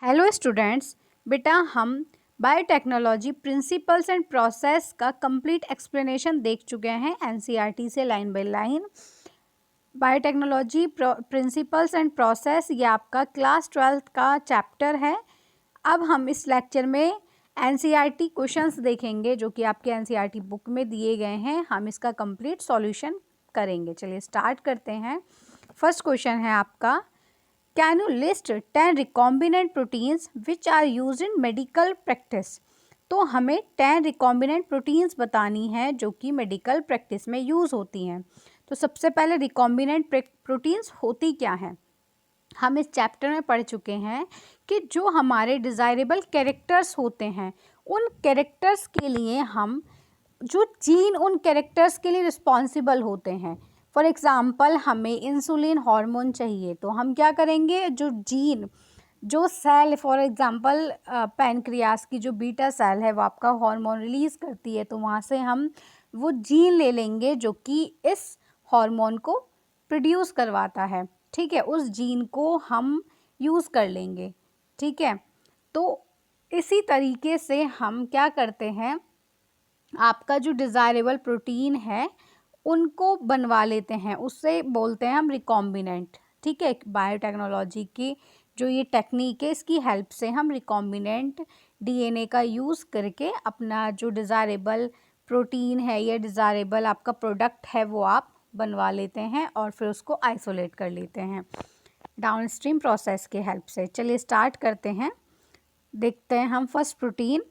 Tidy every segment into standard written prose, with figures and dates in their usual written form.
Hello students, बेटा हम biotechnology principles and process का कंप्लीट एक्सप्लेनेशन देख चुके हैं एनसीईआरटी से line by line. Biotechnology principles and process ये आपका क्लास 12th का चैप्टर है। अब हम इस लेक्चर में एनसीईआरटी क्वेश्चंस देखेंगे जो कि आपके एनसीईआरटी बुक में दिए गए हैं। हम इसका कंप्लीट सॉल्यूशन करेंगे। चलिए स्टार्ट करते हैं। फर्स्ट क्वेश्चन है आपका, Can you list 10 recombinant proteins which are used in medical practice? तो हमें 10 recombinant proteins बतानी है जो कि मेडिकल प्रैक्टिस में यूज़ होती हैं। तो सबसे पहले recombinant proteins होती क्या हैं? हम इस चैप्टर में पढ़ चुके हैं कि जो हमारे डिज़ायरेबल कैरेक्टर्स होते हैं उन कैरेक्टर्स के लिए हम जो जीन उन कैरेक्टर्स के लिए रिस्पॉन्सिबल होते हैं। फॉर एग्ज़ाम्पल हमें इंसुलिन हार्मोन चाहिए तो हम क्या करेंगे, जो जीन जो सेल फॉर एग्ज़ाम्पल पैनक्रियास की जो बीटा सेल है वो आपका हार्मोन रिलीज़ करती है, तो वहाँ से हम वो जीन ले लेंगे जो कि इस हार्मोन को प्रोड्यूस करवाता है। ठीक है, उस जीन को हम यूज़ कर लेंगे। ठीक है, तो इसी तरीके से हम क्या करते हैं, आपका जो डिज़ायरेबल प्रोटीन है उनको बनवा लेते हैं, उससे बोलते हैं हम रिकॉम्बिनेंट। ठीक है, बायोटेक्नोलॉजी की जो ये टेक्निक है इसकी हेल्प से हम रिकॉम्बिनेंट डीएनए का यूज़ करके अपना जो डिज़ायरेबल प्रोटीन है या डिज़ायरेबल आपका प्रोडक्ट है वो आप बनवा लेते हैं और फिर उसको आइसोलेट कर लेते हैं डाउनस्ट्रीम प्रोसेस के हेल्प से। चलिए स्टार्ट करते हैं। देखते हैं हम फर्स्ट प्रोटीन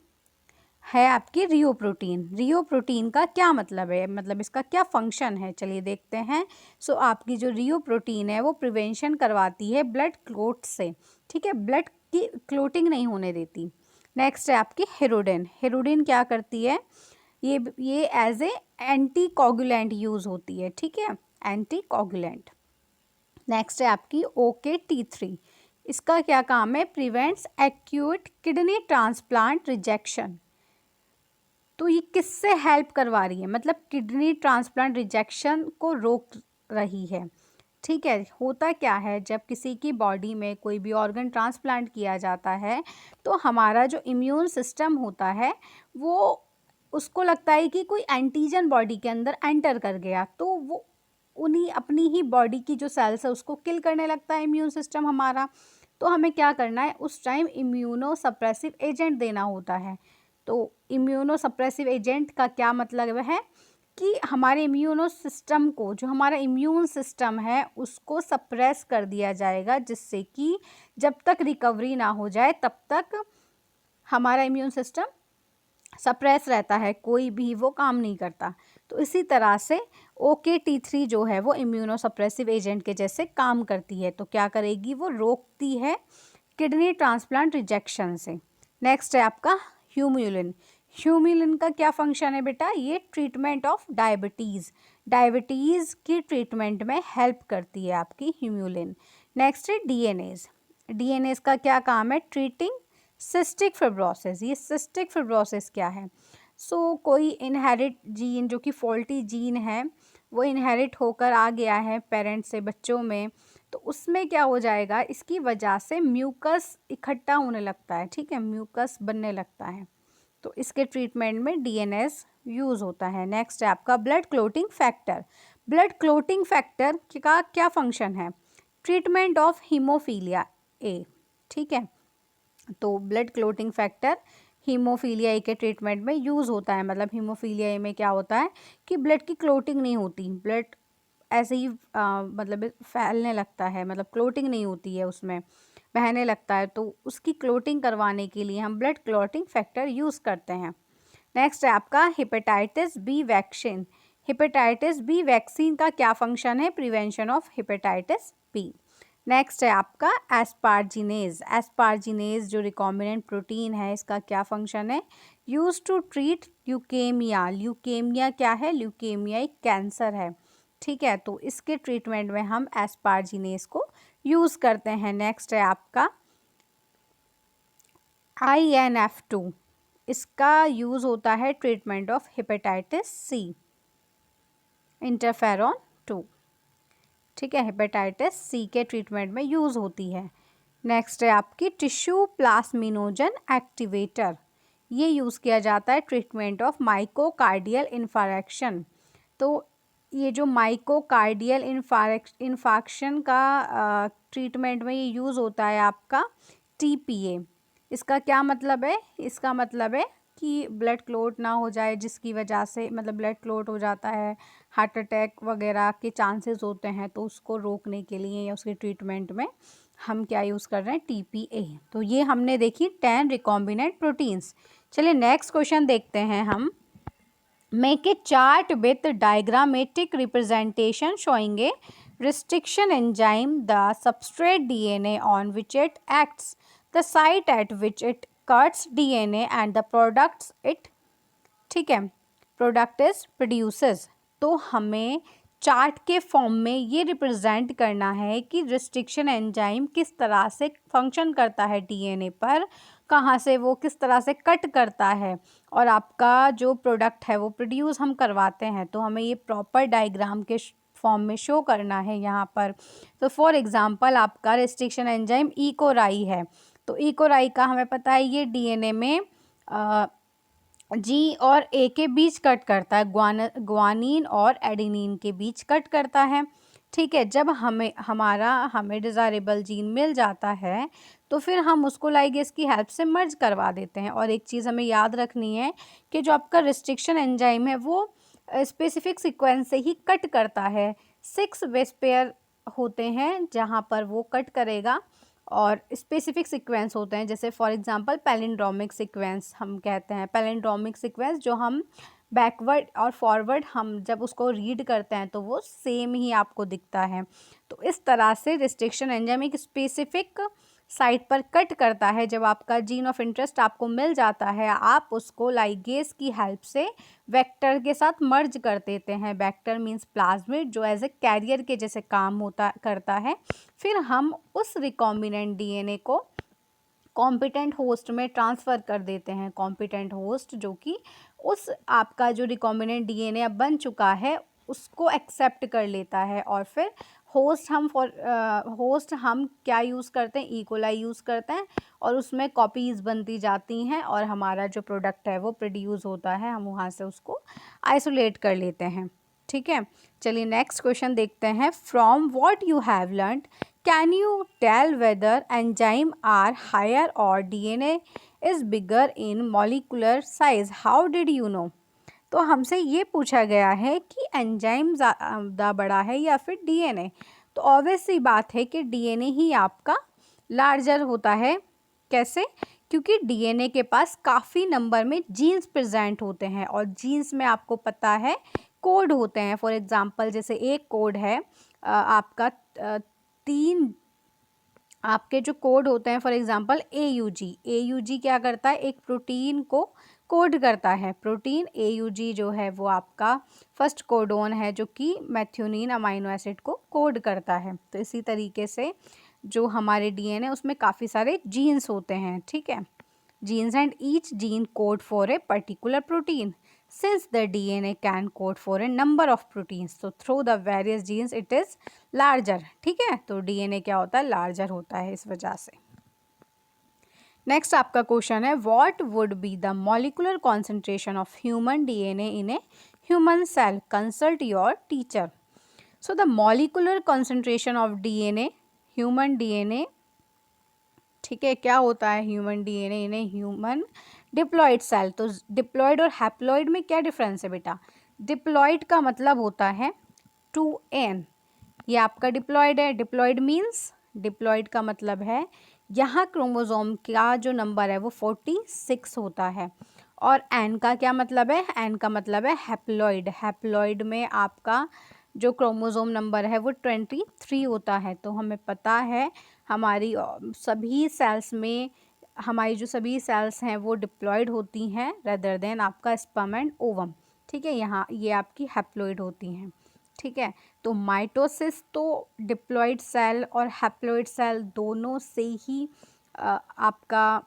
है आपकी रियो प्रोटीन। रियो प्रोटीन का क्या मतलब है, मतलब इसका क्या फंक्शन है, चलिए देखते हैं। सो आपकी जो रियो प्रोटीन है वो प्रिवेंशन करवाती है ब्लड क्लोट से। ठीक है, ब्लड की क्लोटिंग नहीं होने देती। नेक्स्ट है आपकी हेरोडिन। हेरोडिन क्या करती है, ये as a anticoagulant use होती है। ठीक है, एंटी कोगुलेंट। नेक्स्ट है आपकी OKT3। इसका क्या काम है, prevents acute kidney transplant rejection. तो ये किससे हेल्प करवा रही है, मतलब किडनी ट्रांसप्लांट रिजेक्शन को रोक रही है। ठीक है, होता क्या है, जब किसी की बॉडी में कोई भी ऑर्गन ट्रांसप्लांट किया जाता है तो हमारा जो इम्यून सिस्टम होता है वो उसको लगता है कि कोई एंटीजन बॉडी के अंदर एंटर कर गया, तो वो उन्हीं अपनी ही बॉडी की जो सेल्स है उसको किल करने लगता है इम्यून सिस्टम हमारा। तो हमें क्या करना है, उस टाइम इम्यूनो सप्रेसिव एजेंट देना होता है। तो इम्यूनो सप्रेसिव एजेंट का क्या मतलब है कि हमारे इम्यूनो सिस्टम को, जो हमारा इम्यून सिस्टम है उसको सप्रेस कर दिया जाएगा, जिससे कि जब तक रिकवरी ना हो जाए तब तक हमारा इम्यून सिस्टम सप्रेस रहता है, कोई भी वो काम नहीं करता। तो इसी तरह से OKT3 जो है वो इम्यूनो सप्रेसिव एजेंट के जैसे काम करती है। तो क्या करेगी, वो रोकती है किडनी ट्रांसप्लांट रिजेक्शन से। नेक्स्ट है आपका ह्यूम्यूलिन। ह्यूम्यूलिन का क्या फंक्शन है बेटा, ये ट्रीटमेंट ऑफ डायबिटीज़, डायबिटीज़ की ट्रीटमेंट में हेल्प करती है आपकी ह्यूम्यूलिन। नेक्स्ट है डीएनएज। डीएनएज का क्या काम है, ट्रीटिंग सिस्टिक फिब्रोसिस। ये सिस्टिक फिब्रोसिस क्या है, कोई इनहेरिट जीन जो कि फॉल्टी जीन है वो इनहेरिट होकर आ गया है पेरेंट्स से बच्चों में, तो उसमें क्या हो जाएगा, इसकी वजह से म्यूकस इकट्ठा होने लगता है। ठीक है, म्यूकस बनने लगता है, तो इसके ट्रीटमेंट में डीएनएस यूज़ होता है। नेक्स्ट है आपका blood clotting factor. Blood clotting factor का क्या फंक्शन है, ट्रीटमेंट ऑफ हीमोफीलिया ए। ठीक है, तो blood clotting factor haemophilia A के ट्रीटमेंट में यूज़ होता है। मतलब हीमोफीलिया ए में क्या होता है कि ब्लड की क्लोटिंग नहीं होती, ब्लड ऐसे ही मतलब फैलने लगता है, मतलब क्लोटिंग नहीं होती है, उसमें बहने लगता है, तो उसकी क्लोटिंग करवाने के लिए हम ब्लड क्लोटिंग फैक्टर यूज़ करते हैं। नेक्स्ट है आपका hepatitis B vaccine. Hepatitis B vaccine का क्या फंक्शन है, prevention of hepatitis B. Next है आपका एस्पार्जिनेज। एस्पार्जिनेज जो रिकॉम्बिनेंट प्रोटीन है इसका क्या फंक्शन है, use to treat leukemia. Leukemia क्या है, ल्यूकेमिया एक कैंसर है। ठीक है, तो इसके ट्रीटमेंट में हम एस्पार्जिनेज को यूज़ करते हैं। नेक्स्ट है आपका INF2। इसका यूज़ होता है treatment of hepatitis C, interferon 2। ठीक है, हेपेटाइटिस सी के ट्रीटमेंट में यूज़ होती है। नेक्स्ट है आपकी टिश्यू प्लाज्मिनोजन एक्टिवेटर। ये यूज़ किया जाता है ट्रीटमेंट ऑफ माइकोकार्डियल इन्फारेक्शन। तो ये जो माइकोकार्डियल इन्फाक्शन का ट्रीटमेंट में ये यूज़ होता है आपका टीपीए। इसका क्या मतलब है? इसका मतलब है कि ब्लड क्लॉट ना हो जाए, जिसकी वजह से मतलब ब्लड क्लॉट हो जाता है, हार्ट अटैक वगैरह के चांसेस होते हैं, तो उसको रोकने के लिए या उसके ट्रीटमेंट में हम क्या यूज़ कर रहे हैं? टीपीए। तो ये हमने देखी 10 रिकॉम्बिनेंट प्रोटीन्स। चलिए नेक्स्ट क्वेश्चन देखते हैं हम। Make a chart with diagrammatic representation showing A restriction enzyme, the substrate DNA on which it acts, the site at which it cuts DNA and the products it, ठीक है, product is produces. तो हमें chart के form में ये represent करना है कि रिस्ट्रिक्शन एंजाइम किस तरह से फंक्शन करता है डीएनए पर, कहाँ से वो किस तरह से कट करता है, और आपका जो प्रोडक्ट है वो प्रोड्यूस हम करवाते हैं। तो हमें ये प्रॉपर डायग्राम के फॉर्म में शो करना है यहाँ पर। तो फॉर एग्जांपल आपका रिस्ट्रिक्शन एंजाइम इकोराई है। तो इकोराई का हमें पता है ये डीएनए में जी और ए के बीच कट करता है, ग्वानीन और एडेनिन के बीच कट करता है। ठीक है, जब हमें डिज़ायरेबल जीन मिल जाता है तो फिर हम उसको लाइगेज की हेल्प से मर्ज करवा देते हैं। और एक चीज़ हमें याद रखनी है कि जो आपका रिस्ट्रिक्शन एंजाइम है वो स्पेसिफिक सीक्वेंस से ही कट करता है। 6 बेस पेयर होते हैं जहाँ पर वो कट करेगा, और स्पेसिफिक सीक्वेंस होते हैं, जैसे फॉर एग्जांपल पैलिंड्रोमिक सीक्वेंस हम कहते हैं। पैलिंड्रोमिक सीक्वेंस जो हम बैकवर्ड और फॉरवर्ड हम जब उसको रीड करते हैं तो वो सेम ही आपको दिखता है। तो इस तरह से रिस्ट्रिक्शन एंजाइम एक स्पेसिफिक साइट पर कट करता है। जब आपका जीन ऑफ इंटरेस्ट आपको मिल जाता है, आप उसको लाइगेज की हेल्प से वेक्टर के साथ मर्ज कर देते हैं। वेक्टर मीन्स प्लाज्मिड, जो एज ए कैरियर के जैसे काम करता है। फिर हम उस रिकॉम्बिनेंट डीएनए को कॉम्पिटेंट होस्ट में ट्रांसफ़र कर देते हैं। कॉम्पिटेंट होस्ट जो कि उस आपका जो रिकॉम्बिनेंट डीएनए अब बन चुका है उसको एक्सेप्ट कर लेता है। और फिर होस्ट हम क्या यूज़ करते हैं? इकोलाई यूज़ करते हैं, और उसमें कॉपीज़ बनती जाती हैं और हमारा जो प्रोडक्ट है वो प्रोड्यूस होता है। हम वहाँ से उसको आइसोलेट कर लेते हैं। ठीक है, चलिए नेक्स्ट क्वेश्चन देखते हैं। From what you have learned can you tell whether enzyme are higher और DNA is bigger in molecular size? How did you know? तो हमसे ये पूछा गया है कि एंजाइम ज़्यादा बड़ा है या फिर डीएनए। तो ऑब्वियस सी बात है कि डीएनए ही आपका लार्जर होता है। कैसे? क्योंकि डीएनए के पास काफ़ी नंबर में जीन्स प्रेजेंट होते हैं, और जीन्स में आपको पता है कोड होते हैं। फॉर एग्जांपल जैसे एक कोड है आपका 3 आपके जो कोड होते हैं, फॉर एग्जांपल AUG क्या करता है? एक प्रोटीन को कोड करता है। प्रोटीन AUG जो है वो आपका फर्स्ट कोडोन है जो कि मैथ्योनिन अमाइनो एसिड को कोड करता है। तो इसी तरीके से जो हमारे डीएनए उसमें काफ़ी सारे जीन्स होते हैं। ठीक है, genes and each gene code for a particular protein. Since the DNA can code for a number of proteins, so through the various genes it is larger. ठीक है, तो DNA क्या होता है? लार्जर होता है इस वजह से। नेक्स्ट आपका क्वेश्चन है, what would be the molecular concentration of human DNA in a human cell? Consult your teacher. So the molecular concentration of DNA, human DNA, ठीक है, क्या होता है human DNA in a human diploid cell? तो diploid और haploid में क्या difference है बेटा? डिप्लॉयड का मतलब होता है 2n, ये आपका डिप्लॉयड है। डिप्लॉयड मीन्स, डिप्लॉयड का मतलब है यहाँ क्रोमोसोम का जो नंबर है वो 46 होता है। और n का क्या मतलब है? n का मतलब है हैप्लॉयड। हैप्लॉयड में आपका जो क्रोमोसोम नंबर है वो 23 होता है। तो हमें पता है हमारी सभी सेल्स में, हमारी जो सभी सेल्स हैं वो डिप्लॉयड होती हैं रेदर देन आपका स्पर्म एंड ओवम। ठीक है, यहाँ ये आपकी हैप्लॉयड होती हैं। ठीक है, तो माइटोसिस तो डिप्लॉयड सेल और हैप्लॉयड सेल दोनों से ही आपका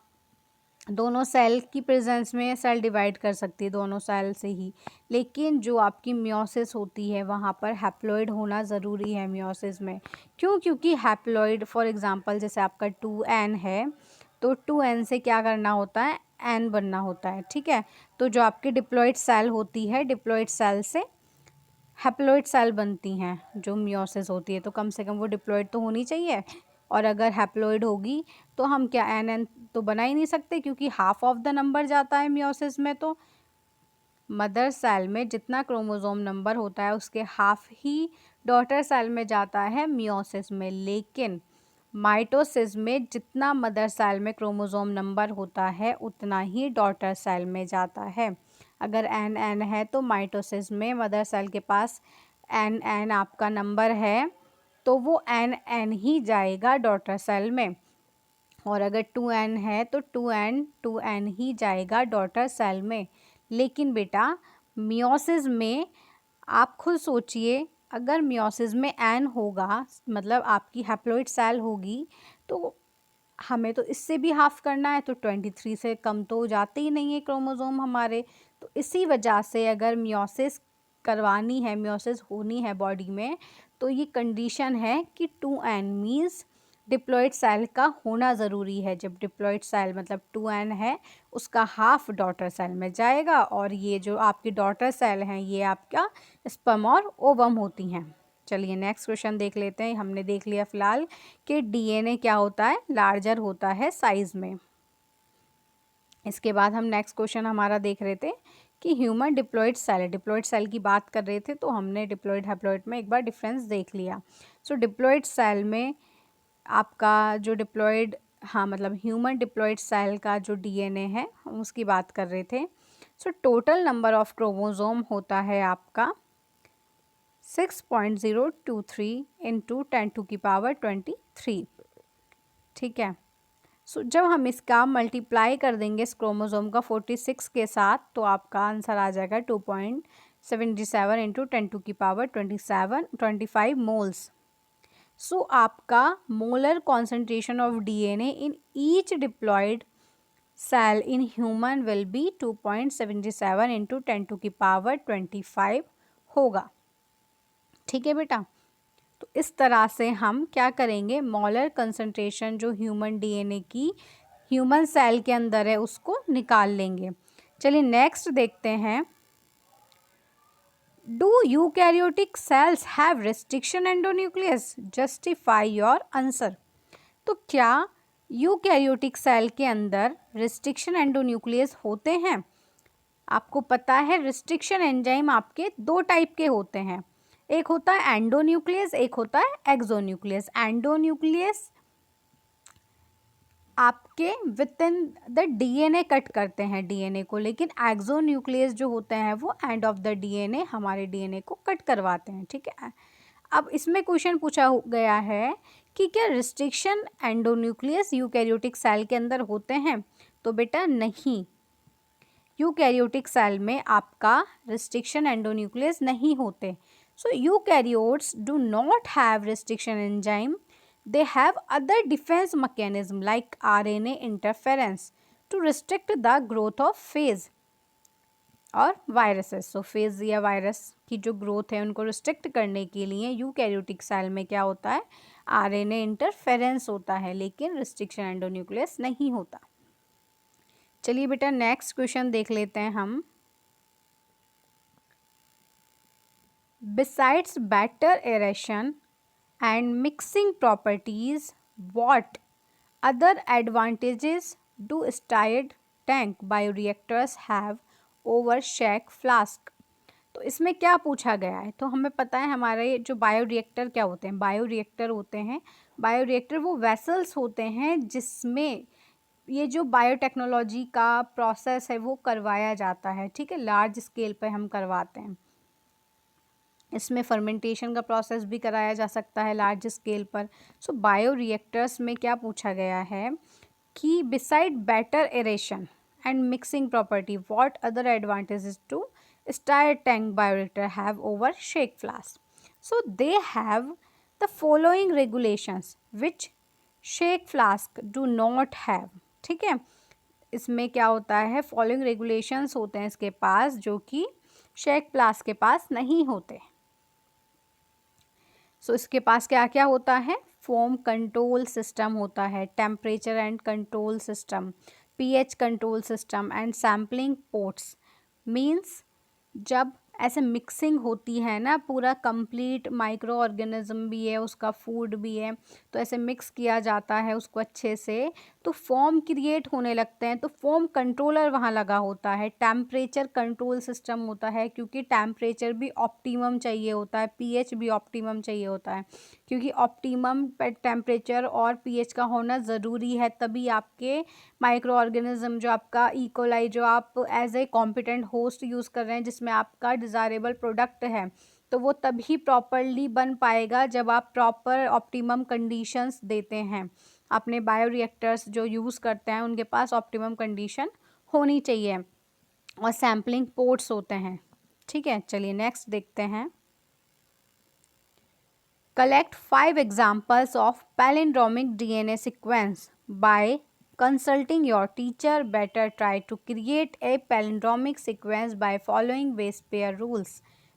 दोनों सेल की प्रेजेंस में सेल डिवाइड कर सकती है दोनों सेल से ही, लेकिन जो आपकी मियोसिस होती है वहाँ पर हैप्लॉइड होना ज़रूरी है मियोसिस में। क्यों? क्योंकि हैप्लॉइड फॉर एग्जांपल जैसे आपका 2n है तो 2n से क्या करना होता है, n बनना होता है, ठीक है। तो जो आपकी डिप्लॉइड सेल होती है, डिप्लॉइड सेल से हैप्लॉइड सेल बनती हैं जो मियोसिस होती है, तो कम से कम वो डिप्लॉइड तो होनी चाहिए। और अगर हैप्लॉइड होगी तो हम क्या एन तो बना ही नहीं सकते, क्योंकि हाफ ऑफ द नंबर जाता है मियोसिस में। तो मदर सेल में जितना क्रोमोसोम नंबर होता है उसके हाफ ही डॉटर सेल में जाता है मियोसिस में, लेकिन माइटोसिस में जितना मदर सेल में क्रोमोसोम नंबर होता है उतना ही डॉटर सेल में जाता है। अगर एन है तो माइटोसिस में मदर सेल के पास एन आपका नंबर है तो वो एन ही जाएगा डॉटर सेल में, और अगर 2n है तो 2n ही जाएगा डॉटर सेल में। लेकिन बेटा मियोसिस में आप खुद सोचिए, अगर मियोसिस में n होगा मतलब आपकी हैप्लॉइड सेल होगी तो हमें तो इससे भी हाफ करना है, तो 23 से कम तो जाते ही नहीं है क्रोमोसोम हमारे। तो इसी वजह से अगर मियोसिस करवानी है, मियोसिस होनी है बॉडी में, तो ये कंडीशन है कि 2n मीन्स डिप्लॉइड सेल का होना ज़रूरी है। जब डिप्लॉइड सेल मतलब 2n है उसका हाफ डॉटर सेल में जाएगा, और ये जो आपकी डॉटर सेल हैं ये आपका स्पर्म और ओवम होती हैं। चलिए नेक्स्ट क्वेश्चन देख लेते हैं। हमने देख लिया फिलहाल कि डीएनए क्या होता है, लार्जर होता है साइज में। इसके बाद हम नेक्स्ट क्वेश्चन हमारा देख रहे थे कि ह्यूमन डिप्लॉइड सेल की बात कर रहे थे, तो हमने डिप्लॉइड हैप्लॉइड में एक बार डिफरेंस देख लिया। सो डिप्लॉइड सेल में आपका जो डिप्लॉइड मतलब ह्यूमन डिप्लॉइड सेल का जो डीएनए है उसकी बात कर रहे थे। So total number of chromosome होता है आपका 6.023 इंटू 10⁻23, ठीक है। सो जब हम इसका मल्टीप्लाई कर देंगे इस क्रोमोसोम का 46 के साथ, तो आपका आंसर आ जाएगा 2.77 इंटू 10⁻25 मोल्स। सो आपका molar concentration of DNA in each diploid cell in human will be 2.77 into 10⁻25 होगा, ठीक है बेटा। तो इस तरह से हम क्या करेंगे, मोलर कंसंट्रेशन जो ह्यूमन डीएनए की ह्यूमन सेल के अंदर है उसको निकाल लेंगे। चलिए नेक्स्ट देखते हैं, do eukaryotic cells have restriction endonuclease, justify your answer. तो क्या यूकैरियोटिक सेल के अंदर रिस्ट्रिक्शन एंडोन्यूक्लियस होते हैं? आपको पता है रिस्ट्रिक्शन एंजाइम आपके दो टाइप के होते हैं, एक होता है एंडोन्यूक्लियस, एक होता है एक्सोन्यूक्लियस। एंडोन्यूक्लियस आपके with in the DNA cut करते हैं डीएनए को, लेकिन एक्सोन्यूक्लियस जो होते हैं वो एंड ऑफ द डीएनए हमारे डीएनए को कट करवाते हैं, ठीक है। अब इसमें क्वेश्चन पूछा गया है कि क्या रिस्ट्रिक्शन एंडोन्यूक्लियस यूकैरियोटिक सेल के अंदर होते हैं? तो बेटा नहीं, यूकैरियोटिक सेल में आपका रिस्ट्रिक्शन एंडोन्यूक्लियस नहीं होते। So eukaryotes do not have restriction enzyme, they have other defense mechanism like RNA interference to restrict the growth of phage और viruses। so phage या वायरस की जो ग्रोथ है उनको रिस्ट्रिक्ट करने के लिए यूकैरियोटिक सेल में क्या होता है, RNA इंटरफेरेंस होता है, लेकिन रिस्ट्रिक्शन एंडोन्यूक्लियस नहीं होता। चलिए बेटा नेक्स्ट क्वेश्चन देख लेते हैं हम। Besides better aeration and mixing properties, what other advantages do stirred tank bioreactors have over shake flask? तो इसमें क्या पूछा गया है, तो हमें पता है हमारे जो बायोरिएक्टर क्या होते हैं, बायोरिएक्टर होते हैं, बायोरिएक्टर वो वेसल्स होते हैं जिसमें ये जो बायोटेक्नोलॉजी का प्रोसेस है वो करवाया जाता है, ठीक है, लार्ज स्केल पर हम करवाते हैं। इसमें फर्मेंटेशन का प्रोसेस भी कराया जा सकता है लार्ज स्केल पर। सो बायो रिएक्टर्स में क्या पूछा गया है कि beside better aeration and mixing property what other advantages to star tank bioreactor have over shake flask. So they have the following regulations which shake flask do not have, ठीक है। इसमें क्या होता है, फॉलोइंग रेगुलेशंस होते हैं इसके पास, जो कि शेक प्लास के पास नहीं होते। सो इसके पास क्या क्या होता है, फोम कंट्रोल सिस्टम होता है, temperature and control system, pH control system and sampling ports. Means जब ऐसे मिक्सिंग होती है ना, पूरा कंप्लीट माइक्रो ऑर्गेनिज्म भी है, उसका फूड भी है, तो ऐसे मिक्स किया जाता है उसको अच्छे से, तो फॉर्म क्रिएट होने लगते हैं। तो फॉर्म कंट्रोलर वहाँ लगा होता है, टेम्परेचर कंट्रोल सिस्टम होता है, क्योंकि टेम्परेचर भी ऑप्टिमम चाहिए होता है, पीएच भी ऑप्टिमम चाहिए होता है, क्योंकि ऑप्टिमम टेम्परेचर और पीएच का होना ज़रूरी है, तभी आपके माइक्रो ऑर्गेनिज्म जो आपका इकोलाई, जो आप as a competent host use कर रहे हैं, जिसमें आपका डिज़ायरेबल प्रोडक्ट है, तो वो तभी प्रॉपरली बन पाएगा जब आप प्रॉपर ऑप्टिमम कंडीशंस देते हैं। अपने बायोरिएक्टर्स जो यूज़ करते हैं उनके पास ऑप्टिमम कंडीशन होनी चाहिए, और सैम्पलिंग पोर्ट्स होते हैं। ठीक है, चलिए नेक्स्ट देखते हैं। Collect 5 examples of palindromic DNA sequence by consulting your teacher. Better try to create a palindromic sequence by following base pair rules.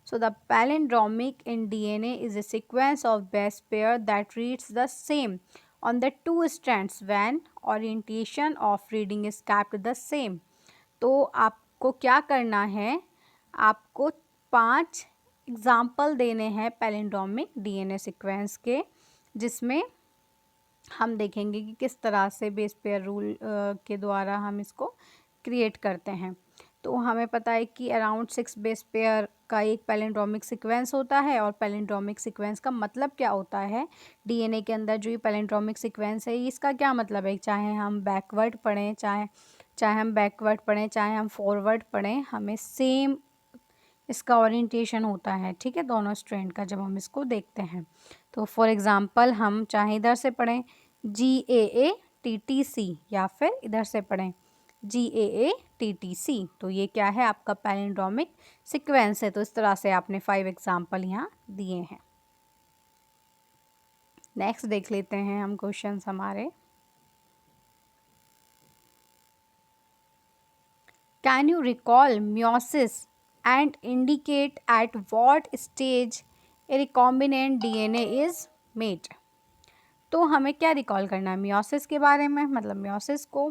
So the palindromic in DNA is a sequence of base pair that reads the same on the two strands when orientation of reading is kept the same. तो आपको क्या करना है, आपको 5 example देने हैं palindromic DNA sequence के, जिसमें हम देखेंगे कि किस तरह से बेस पेयर रूल के द्वारा हम इसको क्रिएट करते हैं। तो हमें पता है कि अराउंड 6 बेस पेयर का एक पैलिंड्रोमिक सीक्वेंस होता है, और पैलिंड्रोमिक सीक्वेंस का मतलब क्या होता है, डीएनए के अंदर जो ये पैलिंड्रोमिक सीक्वेंस है इसका क्या मतलब है, चाहे हम बैकवर्ड पढ़ें, चाहे हम फॉरवर्ड पढ़ें, हमें सेम इसका ओरिएंटेशन होता है। ठीक है, दोनों स्ट्रैंड का जब हम इसको देखते हैं। तो फॉर एग्ज़ाम्पल हम चाहे इधर से पढ़ें GAATTC, या फिर इधर से पढ़ें GAATTC, तो ये क्या है, आपका पैलिंड्रोमिक सीक्वेंस है। तो इस तरह से आपने 5 एग्जाम्पल यहाँ दिए हैं। नेक्स्ट देख लेते हैं हम क्वेश्चंस हमारे। Can you recall meiosis and indicate at what stage a recombinant DNA is made। तो हमें क्या रिकॉल करना है मियोसिस के बारे में, मतलब मियोसिस को,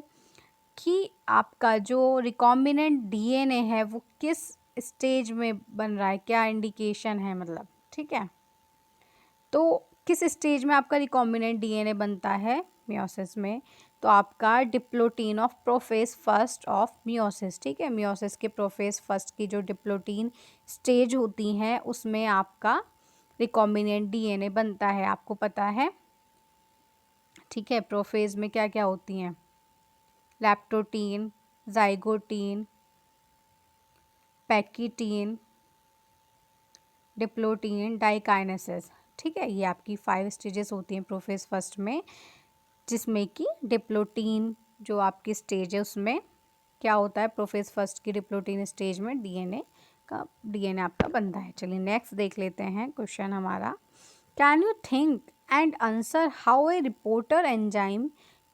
कि आपका जो रिकॉम्बिनेंट डीएनए है वो किस स्टेज में बन रहा है, क्या इंडिकेशन है, मतलब ठीक है। तो किस स्टेज में आपका रिकॉम्बिनेंट डीएनए बनता है मियोसिस में, तो आपका diplotene of prophase first of meiosis. ठीक है, मियोसिस के प्रोफेज फर्स्ट की जो डिप्लोटीन स्टेज होती हैं उसमें आपका रिकॉम्बिनेंट डीएनए बनता है, आपको पता है। ठीक है, प्रोफेज में क्या क्या होती हैं, लैप्टोटीन, जाइगोटीन, पैकीटीन, डिप्लोटीन, डाइकाइनेसिस। ठीक है, ये आपकी 5 स्टेजेस होती हैं प्रोफेज फर्स्ट में, जिसमें कि डिप्लोटीन जो आपकी स्टेज है उसमें क्या होता है, प्रोफेज फर्स्ट की डिप्लोटीन स्टेज में डीएनए आपका बनता है। चलिए नेक्स्ट देख लेते हैं क्वेश्चन हमारा। Can you think and answer how a reporter enzyme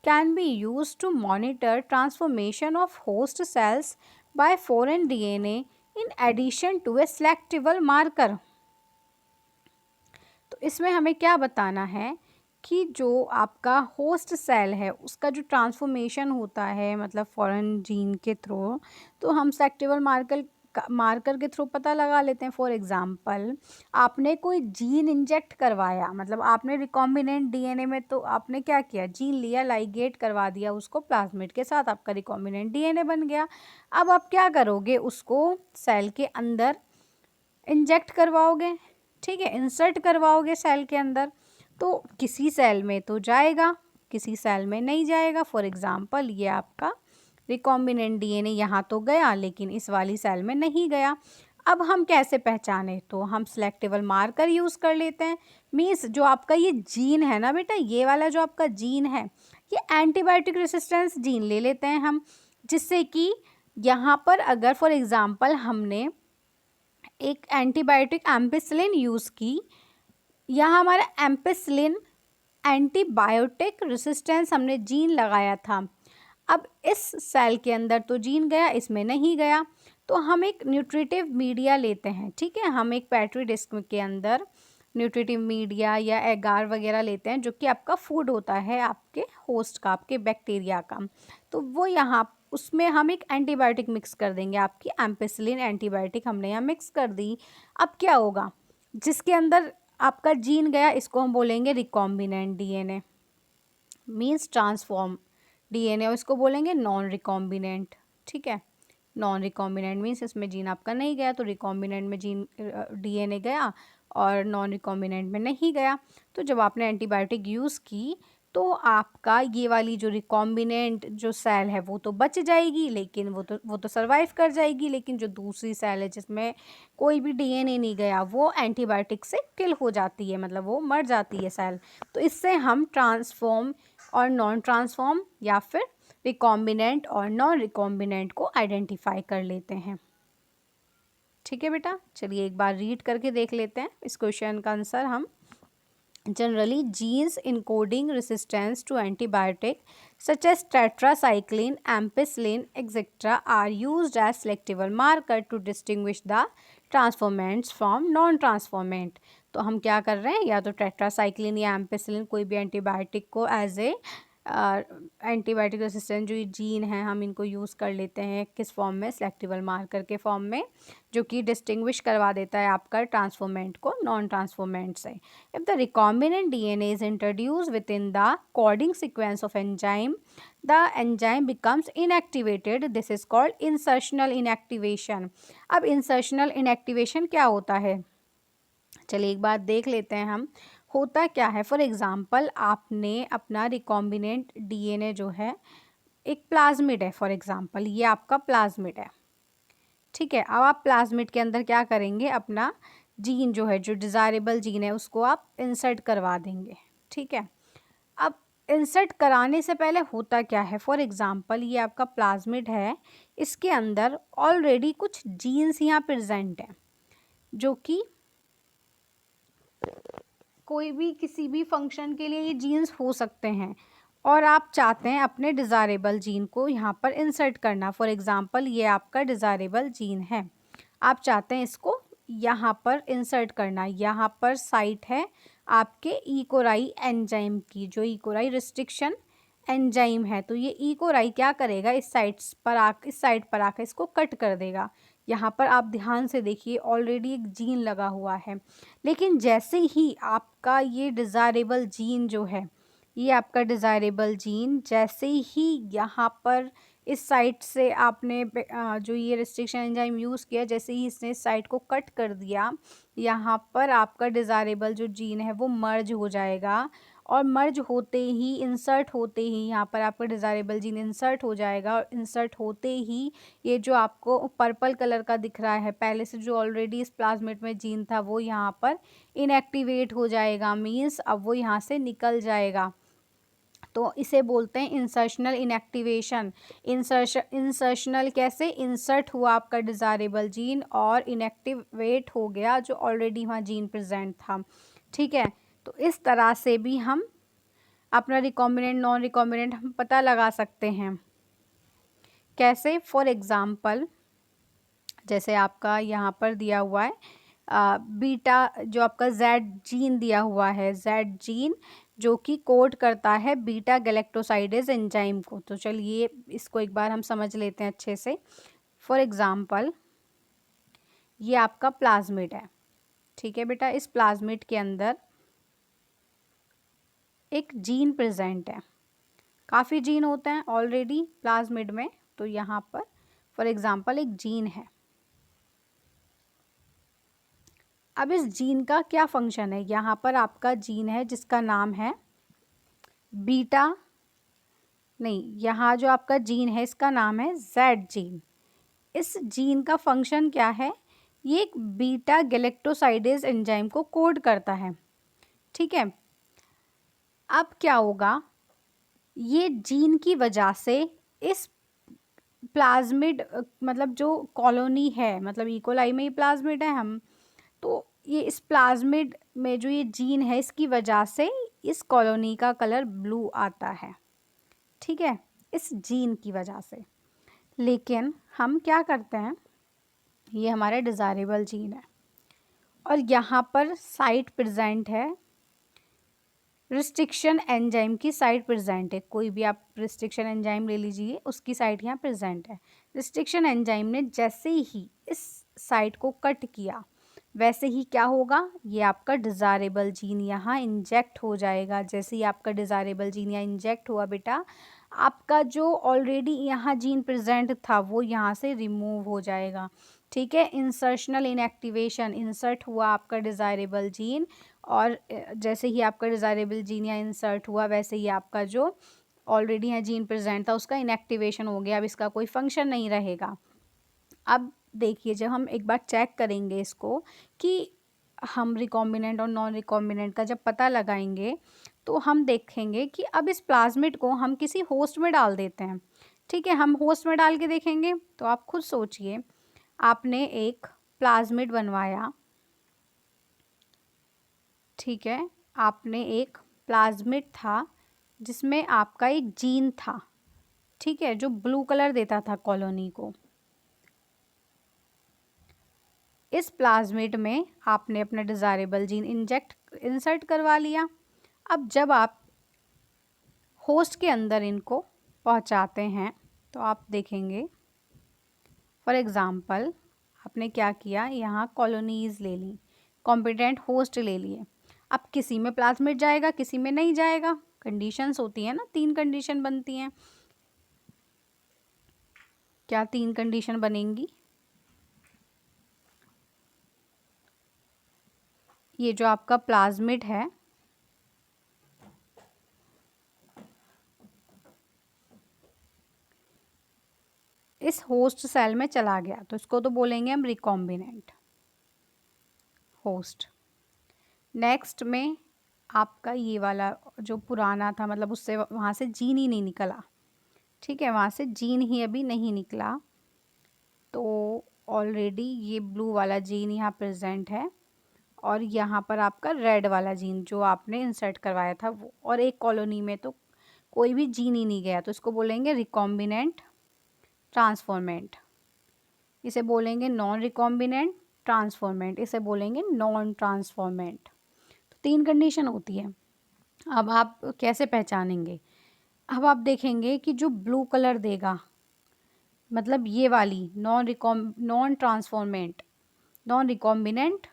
can be used to monitor transformation of host cells by foreign DNA in addition to a selectable marker. तो इसमें हमें क्या बताना है कि जो आपका होस्ट सेल है उसका जो ट्रांसफॉर्मेशन होता है, मतलब फॉरेन जीन के थ्रू, तो हम सेलेक्टेबल मार्कर के थ्रू पता लगा लेते हैं। फॉर एग्जांपल आपने कोई जीन इंजेक्ट करवाया, मतलब आपने रिकॉम्बिनेंट डीएनए में, तो आपने क्या किया, जीन लिया, लाइगेट करवा दिया उसको प्लाज्मिड के साथ, आपका रिकॉम्बिनेंट डीएनए बन गया। अब आप क्या करोगे, उसको सेल के अंदर इंजेक्ट करवाओगे। ठीक है, इंसर्ट करवाओगे सेल के अंदर, तो किसी सेल में तो जाएगा, किसी सेल में नहीं जाएगा। फॉर एग्जांपल ये आपका रिकॉम्बिनेंट डीएनए यहाँ तो गया, लेकिन इस वाली सेल में नहीं गया। अब हम कैसे पहचाने, तो हम सिलेक्टेबल मार्कर यूज़ कर लेते हैं। मीन्स जो आपका ये जीन है ना बेटा, ये वाला जो आपका जीन है, ये एंटीबायोटिक रेसिस्टेंस जीन ले लेते हैं हम, जिससे कि यहाँ पर अगर फॉर एग्जांपल हमने एक एंटीबायोटिक एम्पिसिलिन यूज़ की, यहाँ हमारा एम्पिसिलिन एंटीबायोटिक रेसिस्टेंस हमने जीन लगाया था। अब इस सेल के अंदर तो जीन गया, इसमें नहीं गया, तो हम एक न्यूट्रिटिव मीडिया लेते हैं, ठीक है। हम एक पेट्री डिस्क के अंदर न्यूट्रिटिव मीडिया या एगार वगैरह लेते हैं, जो कि आपका फूड होता है आपके होस्ट का, आपके बैक्टीरिया का। तो वो यहाँ उसमें हम एक एंटीबायोटिक मिक्स कर देंगे, आपकी एम्पिसिलिन एंटीबायोटिक हमने यहाँ मिक्स कर दी। अब क्या होगा, जिसके अंदर आपका जीन गया इसको हम बोलेंगे recombinant DNA, means transform DNA, और इसको बोलेंगे नॉन रिकॉम्बिनेंट, ठीक है। नॉन रिकॉम्बिनेंट मीन्स इसमें जीन आपका नहीं गया, तो रिकॉम्बिनेंट में जीन डीएनए गया और नॉन रिकॉम्बिनेंट में नहीं गया। तो जब आपने एंटीबायोटिक यूज़ की तो आपका ये वाली जो रिकॉम्बिनेंट जो सेल है वो तो बच जाएगी, लेकिन वो तो सर्वाइव कर जाएगी, लेकिन जो दूसरी सेल है जिसमें कोई भी डीएनए नहीं गया वो एंटीबायोटिक से किल हो जाती है, मतलब वो मर जाती है सेल। तो इससे हम ट्रांसफॉर्म और नॉन ट्रांसफॉर्म या फिर रिकॉम्बिनेंट और नॉन रिकॉम्बिनेंट को आइडेंटिफाई कर लेते हैं, ठीक है बेटा। चलिए एक बार रीड करके देख लेते हैं इस क्वेश्चन का आंसर हम। Generally genes encoding resistance to antibiotic such as tetracycline, ampicillin, etc. are used as selective marker to distinguish the transformants from non-transformant। तो हम क्या कर रहे हैं, या तो टेट्रासाइक्लिन या एम्पिसिलिन कोई भी एंटीबायोटिक को एज ए एंटीबायोटिक रेसिस्टेंट जो ये जीन है हम इनको यूज़ कर लेते हैं किस फॉर्म में, सेलेक्टिव मार्कर के फॉर्म में, जो कि डिस्टिंग्विश करवा देता है आपका ट्रांसफॉर्मेंट को नॉन ट्रांसफॉर्मेंट से। If the recombinant DNA is introduce with in the coding sequence of enzyme, the enzyme becomes inactivated, this is called insertional inactivation। अब insertional inactivation क्या होता है, चलिए एक बार देख लेते हैं हम होता क्या है। फॉर एग्जांपल आपने अपना रिकॉम्बिनेंट डीएनए जो है एक प्लाज्मिड है, फॉर एग्जांपल ये आपका प्लाज्मिड है, ठीक है। अब आप प्लाज्मिड के अंदर क्या करेंगे, अपना जीन जो है जो डिज़ायरेबल जीन है उसको आप इंसर्ट करवा देंगे, ठीक है। अब इंसर्ट कराने से पहले होता क्या है, फॉर एग्जांपल ये आपका प्लाज्मिड है, इसके अंदर ऑलरेडी कुछ जीन्स यहाँ प्रेजेंट हैं, जो कि कोई भी किसी भी फंक्शन के लिए ये जीन्स हो सकते हैं, और आप चाहते हैं अपने डिज़ायरेबल जीन को यहाँ पर इंसर्ट करना। फॉर एग्जांपल ये आपका डिज़ायरेबल जीन है, आप चाहते हैं इसको यहाँ पर इंसर्ट करना। यहाँ पर साइट है आपके ई कोलाई एंजाइम की, जो ई कोलाई रिस्ट्रिक्शन एंजाइम है। तो ई कोलाई क्या करेगा, इस साइट पर आकर इसको कट कर देगा। यहाँ पर आप ध्यान से देखिए ऑलरेडी एक जीन लगा हुआ है, लेकिन जैसे ही आपका ये डिज़ायरेबल जीन जो है, ये आपका डिज़ायरेबल जीन जैसे ही यहाँ पर इस साइट से आपने जो ये रिस्ट्रिक्शन एंजाइम यूज़ किया, जैसे ही इसने इस साइट को कट कर दिया, यहाँ पर आपका डिज़ायरेबल जो जीन है वो मर्ज हो जाएगा, और मर्ज होते ही इंसर्ट होते ही यहाँ पर आपका डिज़ायरेबल जीन इंसर्ट हो जाएगा, और इंसर्ट होते ही ये जो आपको पर्पल कलर का दिख रहा है पहले से जो ऑलरेडी इस प्लाज्मिड में जीन था वो यहाँ पर इनएक्टिवेट हो जाएगा, मीन्स अब वो यहाँ से निकल जाएगा। तो इसे बोलते हैं इंसर्शनल इनएक्टिवेशन। इंसर्शनल कैसे, इंसर्ट हुआ आपका डिज़ायरेबल जीन और इनएक्टिवेट हो गया जो ऑलरेडी वहाँ जीन प्रेजेंट था, ठीक है। तो इस तरह से भी हम अपना रिकॉम्बिनेंट नॉन रिकॉम्बिनेंट हम पता लगा सकते हैं। कैसे, फॉर एग्ज़ाम्पल जैसे आपका यहाँ पर दिया हुआ है बीटा, जो आपका जेड जीन दिया हुआ है, जेड जीन जो कि कोड करता है बीटा गैलेक्टोसाइडेज एंजाइम को। तो चलिए इसको एक बार हम समझ लेते हैं अच्छे से। फॉर एग्ज़ाम्पल ये आपका प्लाज्मिड है, ठीक है बेटा। इस प्लाज्मिड के अंदर एक जीन प्रेजेंट है, काफ़ी जीन होते हैं ऑलरेडी प्लाज्मिड में, तो यहाँ पर फॉर एग्ज़ाम्पल एक जीन है। अब इस जीन का क्या फंक्शन है, यहाँ पर आपका जीन है जिसका नाम है बीटा, नहीं, यहाँ जो आपका जीन है इसका नाम है जेड जीन। इस जीन का फंक्शन क्या है, ये एक बीटा गैलेक्टोसाइडेज एंजाइम को कोड करता है, ठीक है। अब क्या होगा, ये जीन की वजह से इस प्लाज्मिड मतलब जो कॉलोनी है, मतलब ई कोलाई में ही प्लाज्मिड है हम, तो ये इस प्लाज्मिड में जो ये जीन है इसकी वजह से इस कॉलोनी का कलर ब्लू आता है, ठीक है। इस जीन की वजह से। लेकिन हम क्या करते हैं, ये हमारा डिज़ायरेबल जीन है और यहाँ पर साइट प्रेजेंट है, रिस्ट्रिक्शन एंजाइम की साइट प्रेजेंट है। कोई भी आप रिस्ट्रिक्शन एंजाइम ले लीजिए, उसकी साइट यहाँ प्रेजेंट है। रिस्ट्रिक्शन एंजाइम ने जैसे ही इस साइट को कट किया, वैसे ही क्या होगा, ये आपका डिज़ायरेबल जीन यहाँ इंजेक्ट हो जाएगा। जैसे ही आपका डिज़ायरेबल जीन यहाँ इंजेक्ट हुआ बेटा, आपका जो ऑलरेडी यहाँ जीन प्रेजेंट था वो यहाँ से रिमूव हो जाएगा। ठीक है, इंसर्शनल इनएक्टिवेशन, इंसर्ट हुआ आपका डिज़ायरेबल जीन और जैसे ही आपका डिज़ायरेबल जीन यहाँ इंसर्ट हुआ, वैसे ही आपका जो ऑलरेडी यहाँ जीन प्रेजेंट था उसका इनएक्टिवेशन हो गया। अब इसका कोई फंक्शन नहीं रहेगा। अब देखिए, जब हम एक बार चेक करेंगे इसको कि हम रिकॉम्बिनेंट और नॉन रिकॉम्बिनेंट का जब पता लगाएंगे, तो हम देखेंगे कि अब इस प्लाज्मिड को हम किसी होस्ट में डाल देते हैं। ठीक है, हम होस्ट में डाल के देखेंगे। तो आप खुद सोचिए, आपने एक प्लाज्मिड बनवाया, ठीक है, आपने एक प्लाज्मिड था जिसमें आपका एक जीन था, ठीक है, जो ब्लू कलर देता था कॉलोनी को। इस प्लाज्मिड में आपने अपना डिज़ायरेबल जीन इंसर्ट करवा लिया। अब जब आप होस्ट के अंदर इनको पहुंचाते हैं, तो आप देखेंगे, फॉर एग्ज़ाम्पल आपने क्या किया, यहाँ कॉलोनीज़ ले ली, कॉम्पिटेंट होस्ट ले लिए। अब किसी में प्लाज्मिड जाएगा, किसी में नहीं जाएगा। कंडीशंस होती हैं ना, 3 कंडीशन बनती हैं। क्या 3 कंडीशन बनेंगी? ये जो आपका प्लाज्मिड है, इस होस्ट सेल में चला गया, तो इसको तो बोलेंगे हम रिकॉम्बिनेंट होस्ट। नेक्स्ट में आपका ये वाला जो पुराना था, मतलब उससे वहाँ से जीन ही नहीं निकला। ठीक है, वहाँ से जीन ही अभी नहीं निकला, तो ऑलरेडी ये ब्लू वाला जीन यहाँ प्रेजेंट है और यहाँ पर आपका रेड वाला जीन जो आपने इंसर्ट करवाया था वो, और एक कॉलोनी में तो कोई भी जीन ही नहीं गया, तो इसको बोलेंगे रिकॉम्बिनेंट ट्रांसफॉर्मेंट। इसे बोलेंगे नॉन रिकॉम्बिनेंट ट्रांसफॉर्मेंट, इसे बोलेंगे नॉन ट्रांसफॉर्मेंट। तो 3 कंडीशन होती है। अब आप कैसे पहचानेंगे? अब आप देखेंगे कि जो ब्लू कलर देगा, मतलब ये वाली non transformant, non recombinant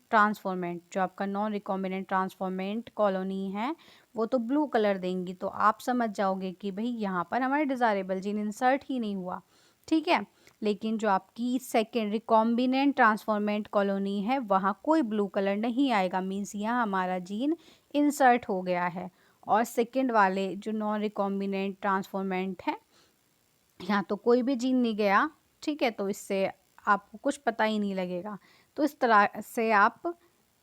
transformant, जो आपका नॉन रिकॉम्बिनेंट ट्रांसफॉर्मेंट कॉलोनी है वो तो ब्लू कलर देंगी। तो आप समझ जाओगे कि भाई यहाँ पर हमारे डिज़ायरेबल जीन इंसर्ट ही नहीं हुआ। ठीक है, लेकिन जो आपकी सेकेंड रिकॉम्बिनेंट ट्रांसफॉर्मेंट कॉलोनी है वहाँ कोई ब्लू कलर नहीं आएगा, मीन्स यहाँ हमारा जीन इंसर्ट हो गया है। और सेकेंड वाले जो नॉन रिकॉम्बिनेंट ट्रांसफॉर्मेंट है, यहाँ तो कोई भी जीन नहीं गया। ठीक है, तो इससे आपको कुछ पता ही नहीं लगेगा। तो इस तरह से आप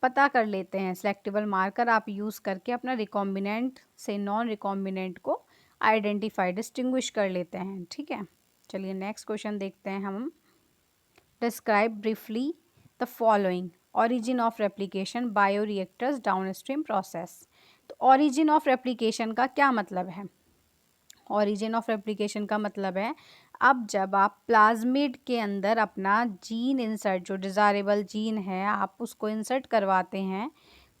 पता कर लेते हैं, सेलेक्टिबल मार्कर आप यूज़ करके अपना रिकॉम्बिनेंट से नॉन रिकॉम्बिनेंट को आइडेंटिफाई डिस्टिंग्विश कर लेते हैं। ठीक है, चलिए नेक्स्ट क्वेश्चन देखते हैं हम। Describe briefly the following origin of replication bioreactors downstream process. तो ऑरिजिन ऑफ रेप्लिकेशन का क्या मतलब है? ऑरिजिन ऑफ रेप्लिकेशन का मतलब है, अब जब आप प्लाज्मिड के अंदर अपना जीन इंसर्ट, जो डिज़ायरेबल जीन है आप उसको इंसर्ट करवाते हैं,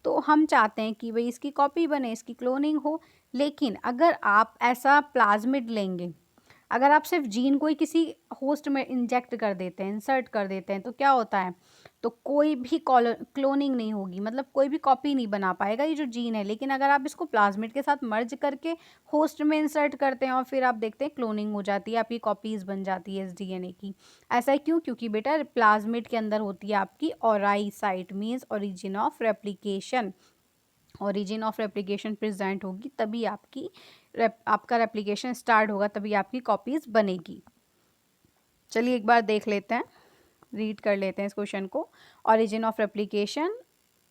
तो हम चाहते हैं कि भाई इसकी कॉपी बने, इसकी क्लोनिंग हो। लेकिन अगर आप ऐसा प्लाज्मिड लेंगे, अगर आप सिर्फ जीन को ही किसी होस्ट में इंजेक्ट कर देते हैं, इंसर्ट कर देते हैं, तो क्या होता है, तो कोई भी क्लोनिंग नहीं होगी, मतलब कोई भी कॉपी नहीं बना पाएगा ये जो जीन है। लेकिन अगर आप इसको प्लाज्मिड के साथ मर्ज करके होस्ट में इंसर्ट करते हैं और फिर आप देखते हैं क्लोनिंग हो जाती है, आपकी कॉपीज़ बन जाती है इस डीएनए की। ऐसा क्यों? क्योंकि बेटा प्लाज्मिड के अंदर होती है आपकी ori site, means origin of replication. Origin of replication present होगी तभी आपका रेप्लिकेशन स्टार्ट होगा, तभी आपकी कॉपीज़ बनेगी। चलिए एक बार देख लेते हैं, रीड कर लेते हैं इस क्वेश्चन को। Origin of replication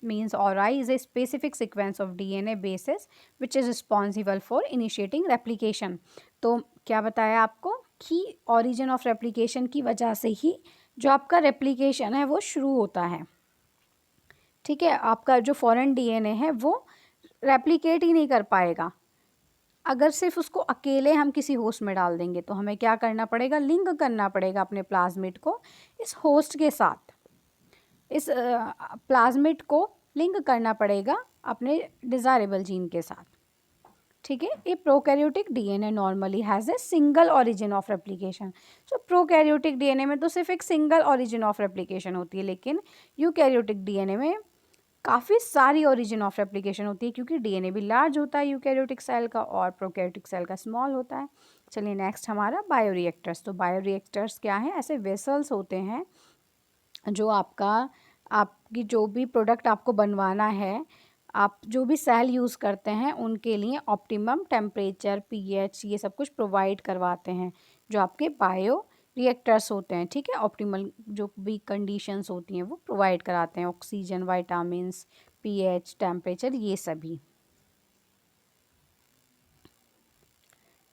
means ORI is a specific sequence of DNA bases which is responsible for initiating replication। तो क्या बताया आपको कि origin of replication की वजह से ही जो आपका replication है वो शुरू होता है। ठीक है, आपका जो फॉरेन DNA है वो रेप्लिकेट ही नहीं कर पाएगा। अगर सिर्फ उसको अकेले हम किसी होस्ट में डाल देंगे तो हमें क्या करना पड़ेगा, लिंक करना पड़ेगा अपने प्लाज्मिड को इस होस्ट के साथ, इस प्लाज्मिड को लिंक करना पड़ेगा अपने डिज़ायरेबल जीन के साथ। ठीक है, a prokaryotic DNA normally has a single origin of replication. So prokaryotic DNA में तो सिर्फ एक सिंगल ओरिजिन ऑफ रेप्लिकेशन होती है, लेकिन यूकैरियोटिक डीएनए में काफ़ी सारी ओरिजिन ऑफ रेप्लिकेशन होती है, क्योंकि डीएनए भी लार्ज होता है यूकैरियोटिक सेल का और प्रोकैरियोटिक सेल का स्मॉल होता है। चलिए नेक्स्ट हमारा बायोरिएक्टर्स। तो बायोरिएक्टर्स क्या हैं, ऐसे वेसल्स होते हैं जो आपकी जो भी प्रोडक्ट आपको बनवाना है, आप जो भी सेल यूज़ करते हैं उनके लिए ऑप्टिमम टेम्परेचर, पीएच, ये सब कुछ प्रोवाइड करवाते हैं जो आपके बायो रिएक्टर्स होते हैं। ठीक है, ऑप्टिमल जो भी कंडीशंस होती हैं वो प्रोवाइड कराते हैं, ऑक्सीजन, विटामिन्स, पीएच, टेम्परेचर, ये सभी।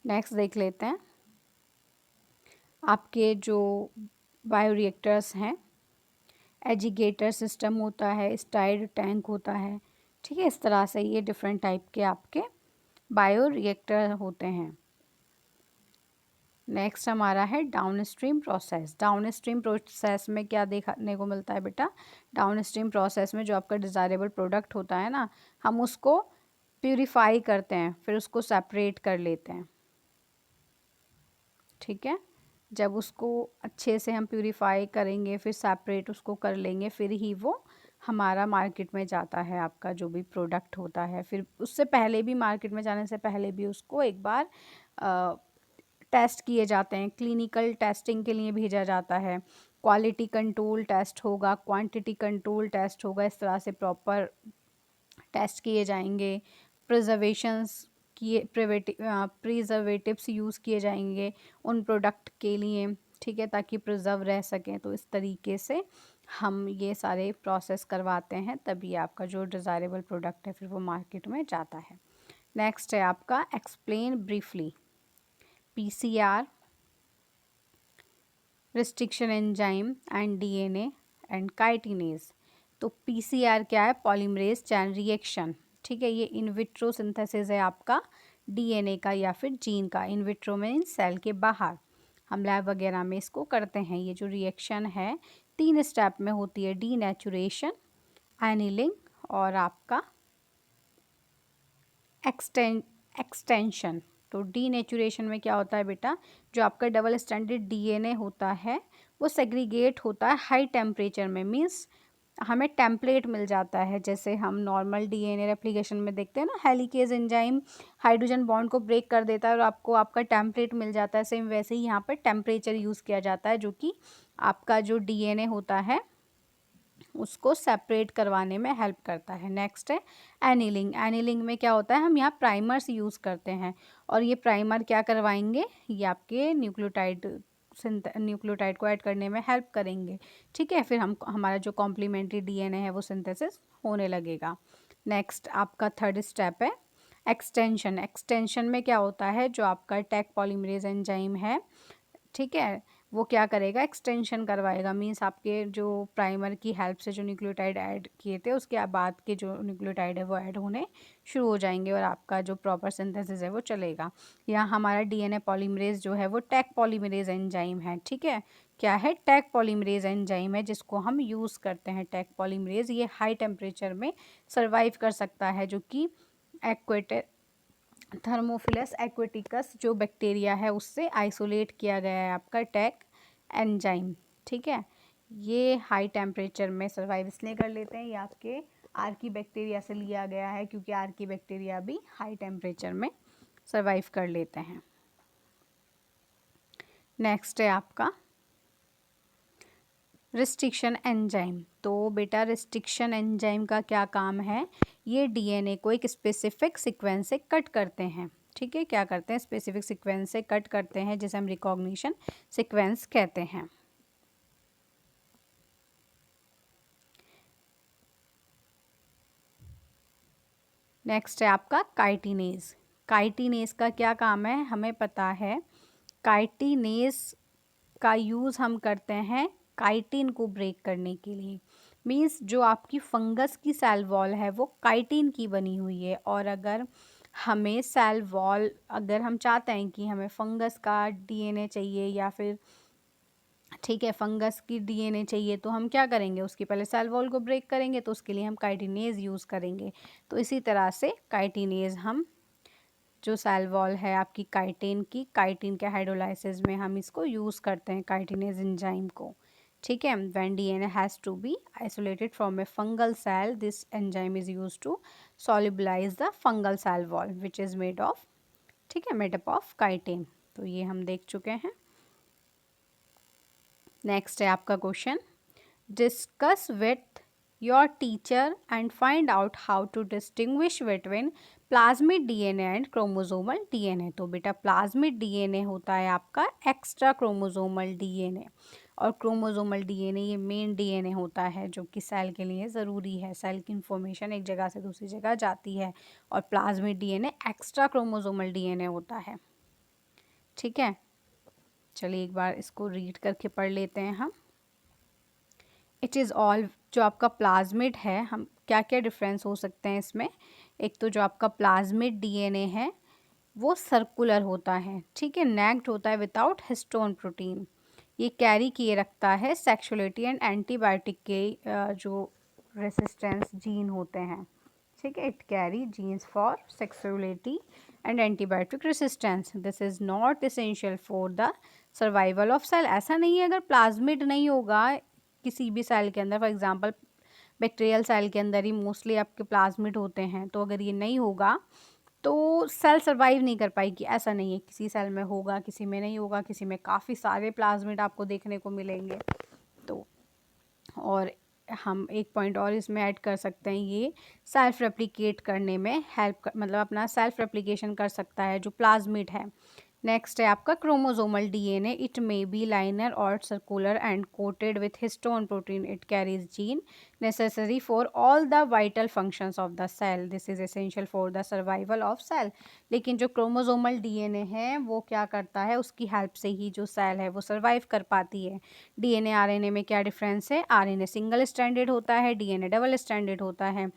नेक्स्ट देख लेते हैं आपके जो बायोरिएक्टर्स हैं, एजिगेटर सिस्टम होता है, स्टाइड टैंक होता है। ठीक है, इस तरह से ये डिफरेंट टाइप के आपके बायोरिएक्टर होते हैं। नेक्स्ट हमारा है डाउनस्ट्रीम प्रोसेस। डाउनस्ट्रीम प्रोसेस में क्या देखने को मिलता है बेटा, डाउनस्ट्रीम प्रोसेस में जो आपका डिज़ायरेबल प्रोडक्ट होता है ना, हम उसको प्यूरिफाई करते हैं, फिर उसको सेपरेट कर लेते हैं। ठीक है, जब उसको अच्छे से हम प्यूरिफाई करेंगे, फिर सेपरेट उसको कर लेंगे, फिर ही वो हमारा मार्केट में जाता है, आपका जो भी प्रोडक्ट होता है। फिर उससे पहले भी, मार्केट में जाने से पहले भी उसको एक बार टेस्ट किए जाते हैं, क्लिनिकल टेस्टिंग के लिए भेजा जाता है, क्वालिटी कंट्रोल टेस्ट होगा, क्वांटिटी कंट्रोल टेस्ट होगा, इस तरह से प्रॉपर टेस्ट किए जाएंगे। प्रिजर्वेशंस प्रिजर्वेटिव्स यूज़ किए जाएंगे उन प्रोडक्ट के लिए। ठीक है, ताकि प्रिजर्व रह सकें। तो इस तरीके से हम ये सारे प्रोसेस करवाते हैं, तभी आपका जो डिज़ायरेबल प्रोडक्ट है फिर वो मार्केट में जाता है। नेक्स्ट है आपका explain briefly PCR, restriction enzyme and DNA and chitinase. तो पीसीआर क्या है, पॉलीमरेज चैन रिएक्शन। ठीक है, ये इन विट्रो सिंथेसिस है आपका डीएनए का या फिर जीन का। इन विट्रो में सेल के बाहर, हम लैब वगैरह में इसको करते हैं। ये जो रिएक्शन है 3 स्टेप में होती है, डीनेचुरेशन, एनिलिंग और आपका एक्सटेंशन। तो डीनेचुरेशन में क्या होता है बेटा, जो आपका डबल स्टैंडर्ड डीएनए होता है वो सेग्रीगेट होता है हाई टेम्परेचर में। मींस हमें टेम्पलेट मिल जाता है, जैसे हम नॉर्मल डीएनए रेप्लिकेशन में देखते हैं ना, हेलिकेज एंजाइम हाइड्रोजन बॉन्ड को ब्रेक कर देता है और आपको आपका टेम्पलेट मिल जाता है। सेम वैसे ही यहाँ पर टेम्परेचर यूज़ किया जाता है, जो कि आपका जो डीएनए होता है उसको सेपरेट करवाने में हेल्प करता है। नेक्स्ट है एनिलिंग। एनिलिंग में क्या होता है, हम यहाँ प्राइमर्स यूज़ करते हैं और ये प्राइमर क्या करवाएंगे, ये आपके न्यूक्लियोटाइड को ऐड करने में हेल्प करेंगे। ठीक है, फिर हमारा जो कॉम्प्लीमेंट्री डीएनए है वो सिंथेसिस होने लगेगा। नेक्स्ट आपका थर्ड स्टेप है एक्सटेंशन। एक्सटेंशन में क्या होता है, जो आपका टैक पॉलीमरेज एंजाइम है, ठीक है, वो क्या करेगा, एक्सटेंशन करवाएगा। मींस आपके जो प्राइमर की हेल्प से जो न्यूक्लियोटाइड ऐड किए थे उसके बाद के जो न्यूक्लियोटाइड है वो ऐड होने शुरू हो जाएंगे और आपका जो प्रॉपर सिंथेसिस है वो चलेगा। यहाँ हमारा डीएनए पॉलीमरेज जो है वो टैक पॉलीमरेज एंजाइम है। ठीक है, क्या है, टैक पॉलीमरेज एंजाइम है जिसको हम यूज़ करते हैं। टैक पॉलीमरेज ये हाई टेम्परेचर में सर्वाइव कर सकता है, जो कि एक्वेटर थर्मोफिलस एक्वेटिकस जो बैक्टीरिया है उससे आइसोलेट किया गया है आपका टैक एंजाइम। ठीक है, ये हाई टेम्परेचर में सर्वाइव इसलिए कर लेते हैं, ये आपके आर्की बैक्टीरिया से लिया गया है, क्योंकि आर्की बैक्टीरिया भी हाई टेम्परेचर में सर्वाइव कर लेते हैं। नेक्स्ट है आपका रिस्ट्रिक्शन एंजाइम। तो बेटा रिस्ट्रिक्शन एंजाइम का क्या काम है, ये डीएनए को एक स्पेसिफिक सीक्वेंस से कट करते हैं। ठीक है, क्या करते हैं, स्पेसिफिक सीक्वेंस से कट करते हैं, जिसे हम रिकॉग्निशन सीक्वेंस कहते हैं। नेक्स्ट है आपका काइटिनेज। काइटिनेज का क्या काम है, हमें पता है काइटिनेज का यूज़ हम करते हैं काइटिन को ब्रेक करने के लिए। मींस जो आपकी फंगस की सेल वॉल है वो काइटिन की बनी हुई है, और अगर हमें सेल वॉल, अगर हम चाहते हैं कि हमें फंगस का डीएनए चाहिए या फिर ठीक है फंगस की डीएनए चाहिए, तो हम क्या करेंगे, उसकी पहले सेल वॉल को ब्रेक करेंगे, तो उसके लिए हम काइटिनेज यूज़ करेंगे। तो इसी तरह से काइटिनेज, हम जो सेल वॉल है आपकी काइटिन की, काइटिन के हाइड्रोलाइसिस में हम इसको यूज़ करते हैं काइटिनेज एंजाइम को। ठीक है, when DNA has to be isolated from a fungal cell, this enzyme is use to solubilise the fungal cell wall which is made of, ठीक है, मेड अप ऑफ काइटिन। तो ये हम देख चुके हैं। नेक्स्ट है आपका question, discuss with your teacher and find out how to distinguish between plasmid DNA and chromosomal DNA. तो बेटा प्लाज्मिड डीएनए होता है आपका एक्स्ट्रा क्रोमोसोमल डीएनए, और क्रोमोसोमल डीएनए ये मेन डीएनए होता है जो कि सेल के लिए ज़रूरी है। सेल की इंफॉर्मेशन एक जगह से दूसरी जगह जाती है, और plasmid DNA extra chromosomal DNA होता है। ठीक है, चलिए एक बार इसको रीड करके पढ़ लेते हैं हम। इट इज़ ऑल, जो आपका प्लाज्मिड है, हम क्या क्या डिफरेंस हो सकते हैं इसमें। एक तो जो आपका प्लाज्मिड डीएनए है वो सर्कुलर होता है, ठीक है, नेक्ड होता है विदाउट हिस्टोन प्रोटीन। ये कैरी किए रखता है सेक्सुअलिटी एंड एंटीबायोटिक के जो रेसिस्टेंस जीन होते हैं। ठीक है, it carry genes for sexuality and antibiotic resistance. This is not essential for the survival of cell. ऐसा नहीं है अगर प्लाज्मिड नहीं होगा किसी भी सेल के अंदर, फॉर एग्जांपल बैक्टीरियल सेल के अंदर ही मोस्टली आपके प्लाज्मिड होते हैं, तो अगर ये नहीं होगा तो सेल सर्वाइव नहीं कर पाएगी। ऐसा नहीं है, किसी सेल में होगा, किसी में नहीं होगा, किसी में काफ़ी सारे प्लाज्मिड आपको देखने को मिलेंगे। तो और हम एक पॉइंट और इसमें ऐड कर सकते हैं, ये सेल्फ रेप्लिकेट करने में हेल्प मतलब अपना सेल्फ रेप्लिकेशन कर सकता है जो प्लाज्मिड है। नेक्स्ट है आपका chromosomal DNA. It may be linear और circular and coated with histone protein. It carries gene necessary for all the vital functions of the cell. This is essential for the survival of cell. लेकिन जो chromosomal DNA है वो क्या करता है, उसकी help से ही जो सेल है वो सर्वाइव कर पाती है। डीएनए आरएनए में क्या डिफरेंस है, आरएनए सिंगल स्ट्रैंडेड होता है, डीएनए डबल स्ट्रैंडेड होता है।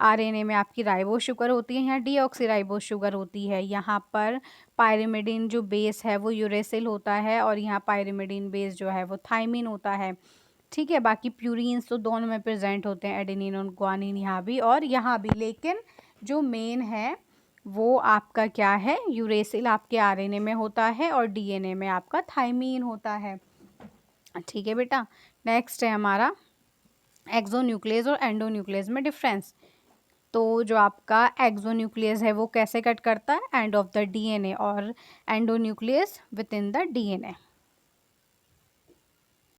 आरएनए में आपकी राइबोस शुगर होती है, यहाँ डीऑक्सीराइबोस शुगर होती है। यहाँ पर पायरिमिडीन जो बेस है वो यूरेसिल होता है, और यहाँ पायरिमिडीन बेस जो है वो थाइमिन होता है। ठीक है, बाकी प्यूरिन्स तो दोनों में प्रेजेंट होते हैं, एडेनिन और ग्वानिन यहाँ भी और यहाँ भी। लेकिन जो मेन है वो आपका क्या है, यूरेसिल आपके आरएनए में होता है और डीएनए में आपका थाइमीन होता है। ठीक है बेटा, नेक्स्ट है हमारा एक्सोन्यूक्लियस और एंडोन्यूक्लियस में डिफरेंस। तो जो आपका एक्सोन्यूक्लियस है वो कैसे कट करता है, एंड ऑफ द डीएनए, और endonuclease with in the DNA.